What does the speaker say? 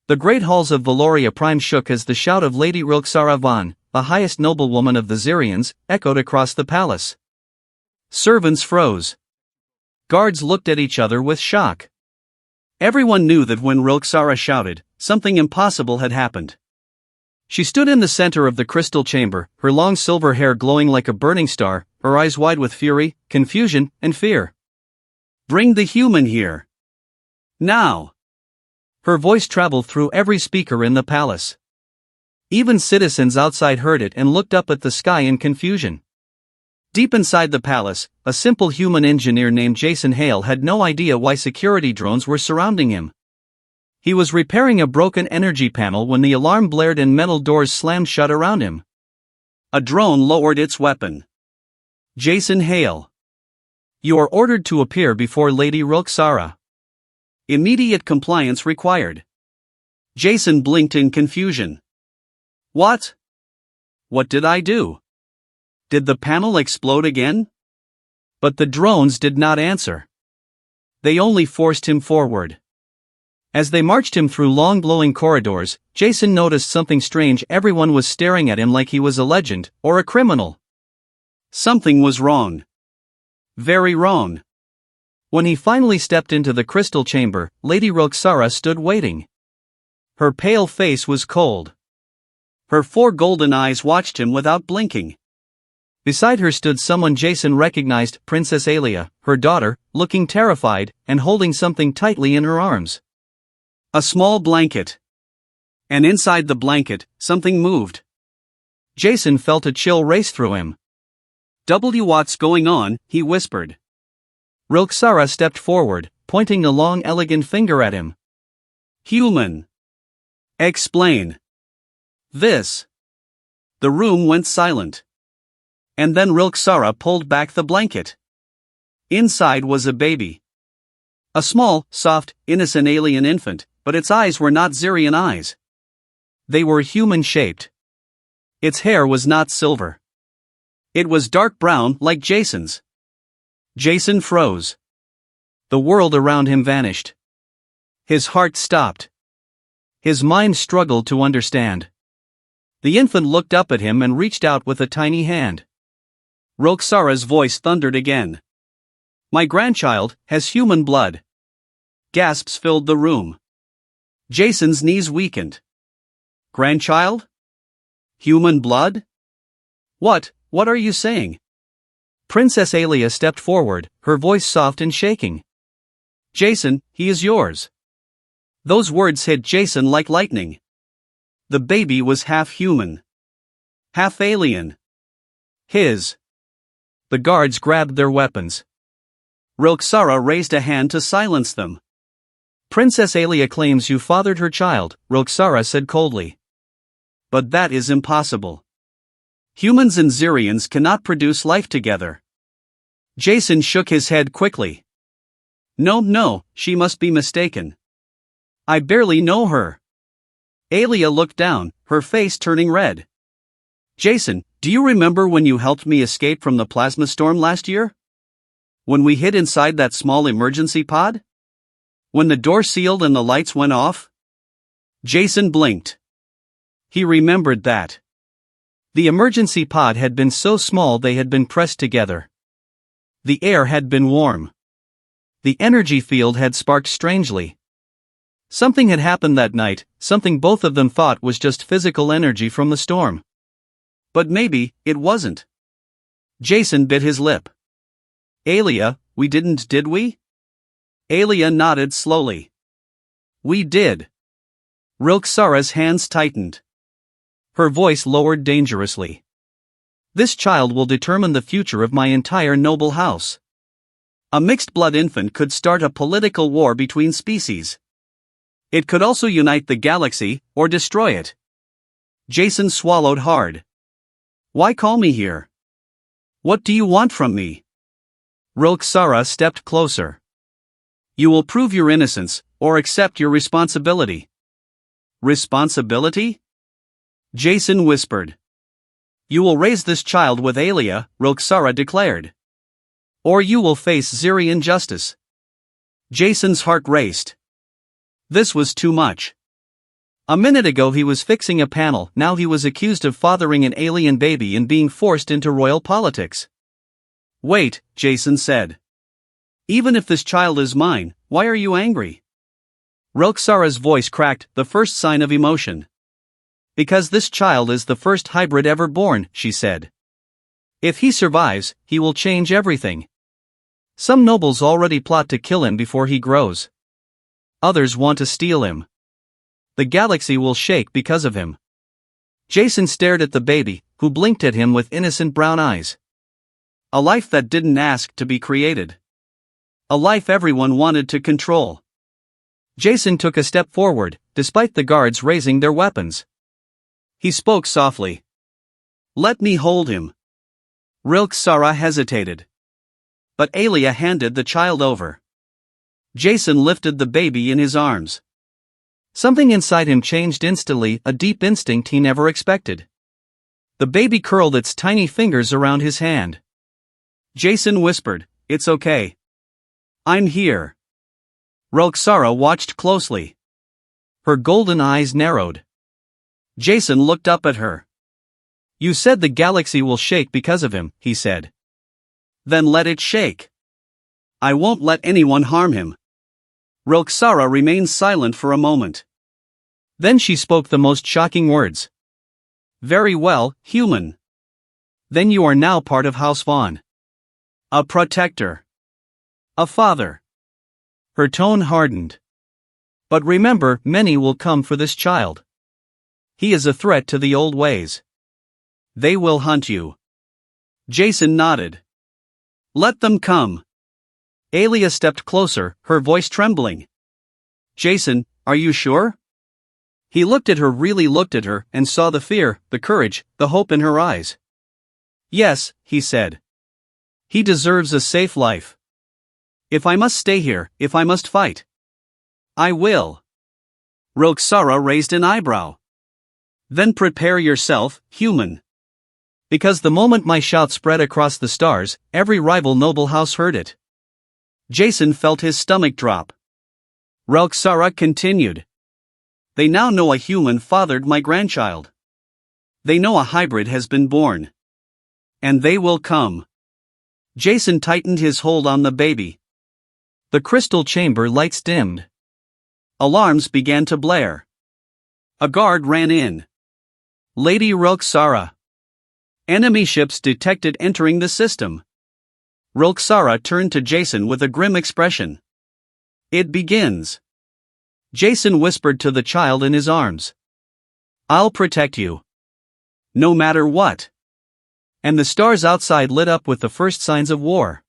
The great halls of Valoria Prime shook as the shout of Lady Rilxara Van, the highest noblewoman of the Xyrians, echoed across the palace. Servants froze. Guards looked at each other with shock. Everyone knew that when Rilxara shouted, something impossible had happened. She stood in the center of the crystal chamber, her long silver hair glowing like a burning star, her eyes wide with fury, confusion, and fear. "Bring the human here. Now!" Her voice traveled through every speaker in the palace. Even citizens outside heard it and looked up at the sky in confusion. Deep inside the palace, a simple human engineer named Jason Hale had no idea why security drones were surrounding him. He was repairing a broken energy panel when the alarm blared and metal doors slammed shut around him. A drone lowered its weapon. "Jason Hale. You are ordered to appear before Lady Rilxara. Immediate compliance required." Jason blinked in confusion. "What? What did I do? Did the panel explode again?" But the drones did not answer. They only forced him forward. As they marched him through long glowing corridors, Jason noticed something strange. Everyone was staring at him like he was a legend, or a criminal. Something was wrong. Very wrong. When he finally stepped into the crystal chamber, Lady Rilxara stood waiting. Her pale face was cold. Her 4 golden eyes watched him without blinking. Beside her stood someone Jason recognized, Princess Aelia, her daughter, looking terrified, and holding something tightly in her arms. A small blanket. And inside the blanket, something moved. Jason felt a chill race through him. "What's going on?" he whispered. Rilxara stepped forward, pointing a long elegant finger at him. "Human. Explain. This." The room went silent. And then Rilxara pulled back the blanket. Inside was a baby. A small, soft, innocent alien infant, but its eyes were not Xyrian eyes. They were human-shaped. Its hair was not silver. It was dark brown like Jason's. Jason froze. The world around him vanished. His heart stopped. His mind struggled to understand. The infant looked up at him and reached out with a tiny hand. Rilxara's voice thundered again. "My grandchild has human blood." Gasps filled the room. Jason's knees weakened. "Grandchild? Human blood? What are you saying?" Princess Aelia stepped forward, her voice soft and shaking. "Jason, he is yours." Those words hit Jason like lightning. The baby was half human. Half alien. His. The guards grabbed their weapons. Rilxara raised a hand to silence them. "Princess Aelia claims you fathered her child," Rilxara said coldly. "But that is impossible. Humans and Xyrians cannot produce life together." Jason shook his head quickly. No, she must be mistaken. I barely know her." Aelia looked down, her face turning red. "Jason, do you remember when you helped me escape from the plasma storm last year? When we hid inside that small emergency pod? When the door sealed and the lights went off?" Jason blinked. He remembered that. The emergency pod had been so small they had been pressed together. The air had been warm. The energy field had sparked strangely. Something had happened that night, something both of them thought was just physical energy from the storm. But maybe it wasn't. Jason bit his lip. "Aelia, we didn't, did we?" Aelia nodded slowly. "We did." Rilxara's hands tightened. Her voice lowered dangerously. "This child will determine the future of my entire noble house. A mixed-blood infant could start a political war between species. It could also unite the galaxy, or destroy it." Jason swallowed hard. "Why call me here? What do you want from me?" Rilxara stepped closer. "You will prove your innocence, or accept your responsibility." "Responsibility?" Jason whispered. "You will raise this child with Aelia," Rilxara declared. "Or you will face Xyrian justice." Jason's heart raced. This was too much. A minute ago he was fixing a panel, now he was accused of fathering an alien baby and being forced into royal politics. Wait, Jason said. Even if this child is mine, why are you angry? Rilksara's voice cracked, the first sign of emotion. Because this child is the first hybrid ever born, she said. If he survives, he will change everything. Some nobles already plot to kill him before he grows. Others want to steal him. The galaxy will shake because of him. Jason stared at the baby, who blinked at him with innocent brown eyes. A life that didn't ask to be created. A life everyone wanted to control. Jason took a step forward, despite the guards raising their weapons. He spoke softly. Let me hold him. Rilksara hesitated. But Alia handed the child over. Jason lifted the baby in his arms. Something inside him changed instantly, a deep instinct he never expected. The baby curled its tiny fingers around his hand. Jason whispered, "It's okay. I'm here." Rilksara watched closely. Her golden eyes narrowed. Jason looked up at her. "You said the galaxy will shake because of him," he said. "Then let it shake. I won't let anyone harm him." Rilksara remained silent for a moment. Then she spoke the most shocking words. "Very well, human. Then you are now part of House Vaughn. A protector. A father." Her tone hardened. "But remember, many will come for this child. He is a threat to the old ways. They will hunt you." Jason nodded. "Let them come." Alia stepped closer, her voice trembling. "Jason, are you sure?" He really looked at her, and saw the fear, the courage, the hope in her eyes. "Yes," he said. "He deserves a safe life. If I must stay here, if I must fight, I will." Rilksara raised an eyebrow. "Then prepare yourself, human. Because the moment my shout spread across the stars, every rival noble house heard it." Jason felt his stomach drop. Rilksara continued. "They now know a human fathered my grandchild. They know a hybrid has been born. And they will come." Jason tightened his hold on the baby. The crystal chamber lights dimmed. Alarms began to blare. A guard ran in. "Lady Rilksara. Enemy ships detected entering the system." Rilksara turned to Jason with a grim expression. "It begins." Jason whispered to the child in his arms. "I'll protect you. No matter what." And the stars outside lit up with the first signs of war.